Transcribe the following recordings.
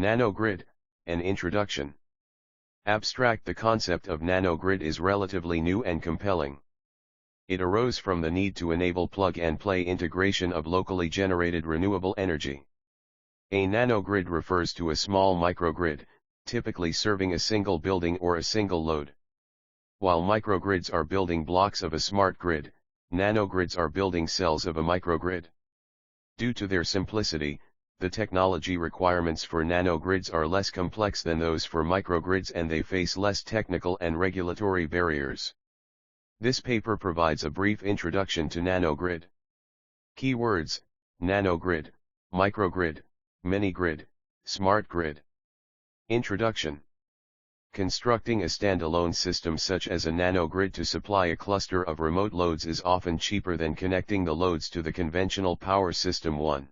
Nanogrid, an introduction. Abstract. The concept of nanogrid is relatively new and compelling. It arose from the need to enable plug-and-play integration of locally generated renewable energy. A nanogrid refers to a small microgrid, typically serving a single building or a single load. While microgrids are building blocks of a smart grid, nanogrids are building cells of a microgrid. Due to their simplicity, the technology requirements for nanogrids are less complex than those for microgrids, and they face less technical and regulatory barriers. This paper provides a brief introduction to nanogrid. Keywords: nanogrid, microgrid, minigrid, smart grid. Introduction. Constructing a standalone system such as a nanogrid to supply a cluster of remote loads is often cheaper than connecting the loads to the conventional power system. 1.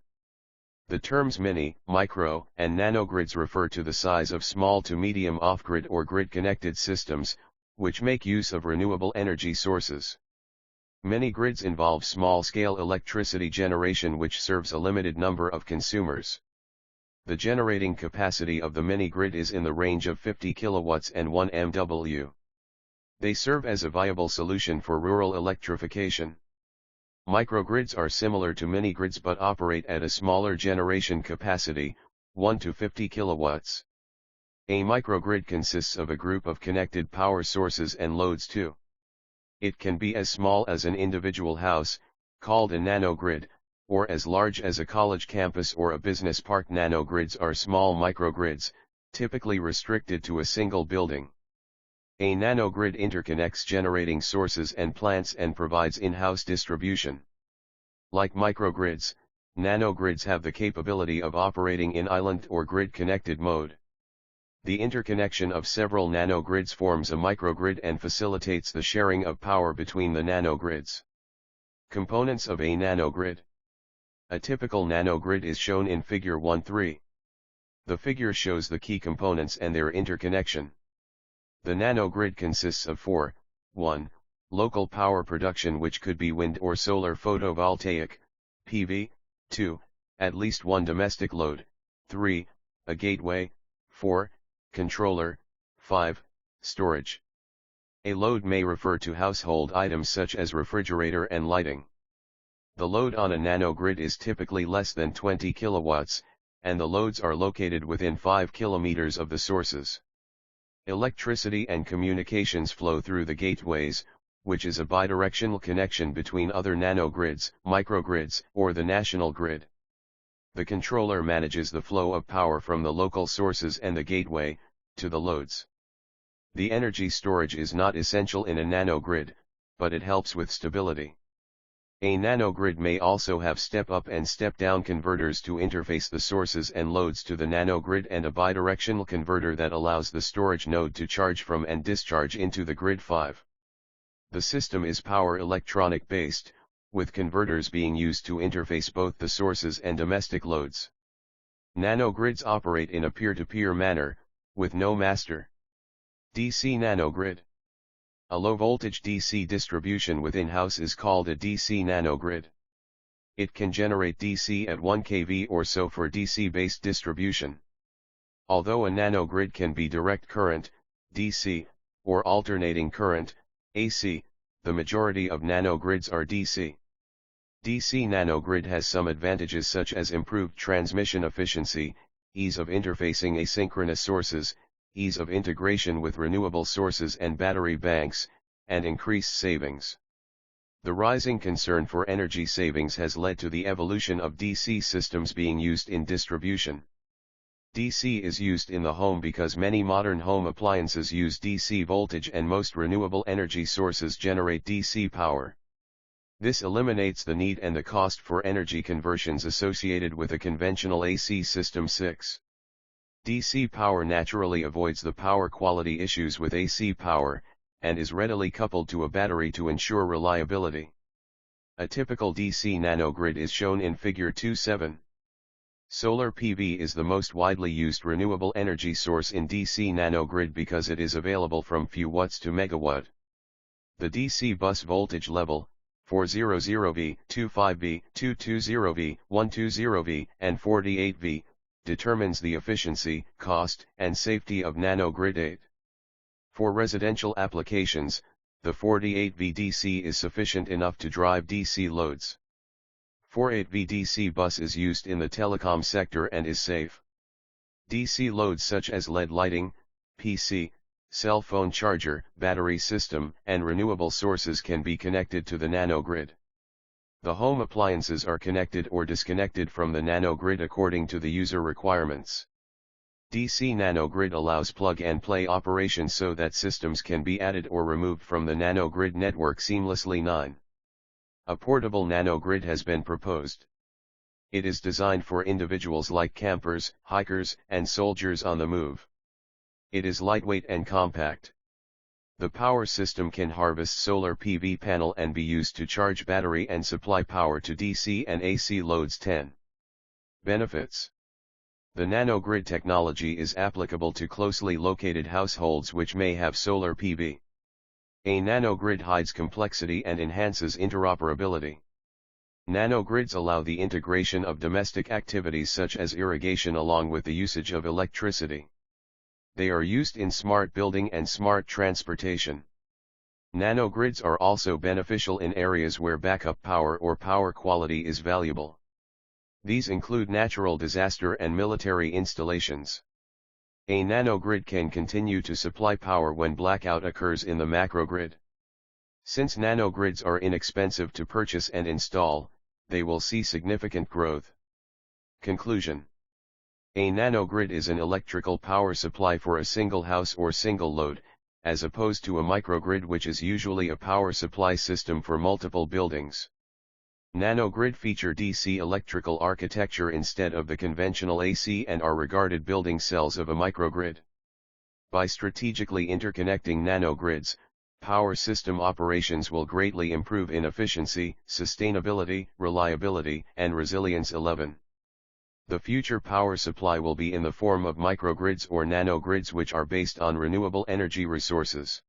The terms mini, micro, and nanogrids refer to the size of small to medium off-grid or grid-connected systems, which make use of renewable energy sources. Mini-grids involve small-scale electricity generation which serves a limited number of consumers. The generating capacity of the mini-grid is in the range of 50 kilowatts and 1 MW. They serve as a viable solution for rural electrification. Microgrids are similar to mini-grids but operate at a smaller generation capacity, 1 to 50 kilowatts. A microgrid consists of a group of connected power sources and loads too. It can be as small as an individual house, called a nanogrid, or as large as a college campus or a business park. Nanogrids are small microgrids, typically restricted to a single building. A nanogrid interconnects generating sources and plants and provides in-house distribution. Like microgrids, nanogrids have the capability of operating in island or grid-connected mode. The interconnection of several nanogrids forms a microgrid and facilitates the sharing of power between the nanogrids. Components of a nanogrid. A typical nanogrid is shown in Figure 1.3. The figure shows the key components and their interconnection. The nanogrid consists of 4. 1. Local power production, which could be wind or solar photovoltaic, PV. 2. At least one domestic load. 3. A gateway. 4. Controller. 5. Storage. A load may refer to household items such as refrigerator and lighting. The load on a nanogrid is typically less than 20 kilowatts, and the loads are located within 5 kilometers of the sources. Electricity and communications flow through the gateways, which is a bidirectional connection between other nanogrids, microgrids, or the national grid. The controller manages the flow of power from the local sources and the gateway, to the loads. The energy storage is not essential in a nanogrid, but it helps with stability. A nanogrid may also have step-up and step-down converters to interface the sources and loads to the nanogrid, and a bidirectional converter that allows the storage node to charge from and discharge into the grid. 5. The system is power electronic based, with converters being used to interface both the sources and domestic loads. Nanogrids operate in a peer-to-peer manner, with no master. DC nanogrid. A low-voltage DC distribution within house is called a DC nanogrid. It can generate DC at 1 kV or so for DC-based distribution. Although a nanogrid can be direct current, DC, or alternating current, AC, the majority of nanogrids are DC. DC nanogrid has some advantages such as improved transmission efficiency, ease of interfacing asynchronous sources, ease of integration with renewable sources and battery banks, and increased savings. The rising concern for energy savings has led to the evolution of DC systems being used in distribution. DC is used in the home because many modern home appliances use DC voltage and most renewable energy sources generate DC power. This eliminates the need and the cost for energy conversions associated with a conventional AC system. 6. DC power naturally avoids the power quality issues with AC power, and is readily coupled to a battery to ensure reliability. A typical DC nanogrid is shown in Figure 2.7. Solar PV is the most widely used renewable energy source in DC nanogrid because it is available from few watts to megawatt. The DC bus voltage level, 400V, 25V, 220V, 120V, and 48V, determines the efficiency, cost, and safety of nanogrid 8. For residential applications, the 48 VDC is sufficient enough to drive DC loads. 48 VDC bus is used in the telecom sector and is safe. DC loads such as LED lighting, PC, cell phone charger, battery system, and renewable sources can be connected to the nanogrid. The home appliances are connected or disconnected from the nanogrid according to the user requirements. DC nanogrid allows plug-and-play operation so that systems can be added or removed from the nanogrid network seamlessly. 9. A portable nanogrid has been proposed. It is designed for individuals like campers, hikers, and soldiers on the move. It is lightweight and compact. The power system can harvest solar PV panel and be used to charge battery and supply power to DC and AC loads. 10. Benefits. The nanogrid technology is applicable to closely located households which may have solar PV. A nanogrid hides complexity and enhances interoperability. Nanogrids allow the integration of domestic activities such as irrigation along with the usage of electricity. They are used in smart building and smart transportation. Nanogrids are also beneficial in areas where backup power or power quality is valuable. These include natural disaster and military installations. A nanogrid can continue to supply power when blackout occurs in the macrogrid. Since nanogrids are inexpensive to purchase and install, they will see significant growth. Conclusion. A nanogrid is an electrical power supply for a single house or single load, as opposed to a microgrid which is usually a power supply system for multiple buildings. Nanogrid feature DC electrical architecture instead of the conventional AC and are regarded building cells of a microgrid. By strategically interconnecting nanogrids, power system operations will greatly improve in efficiency, sustainability, reliability, and resilience. 11. The future power supply will be in the form of microgrids or nanogrids which are based on renewable energy resources.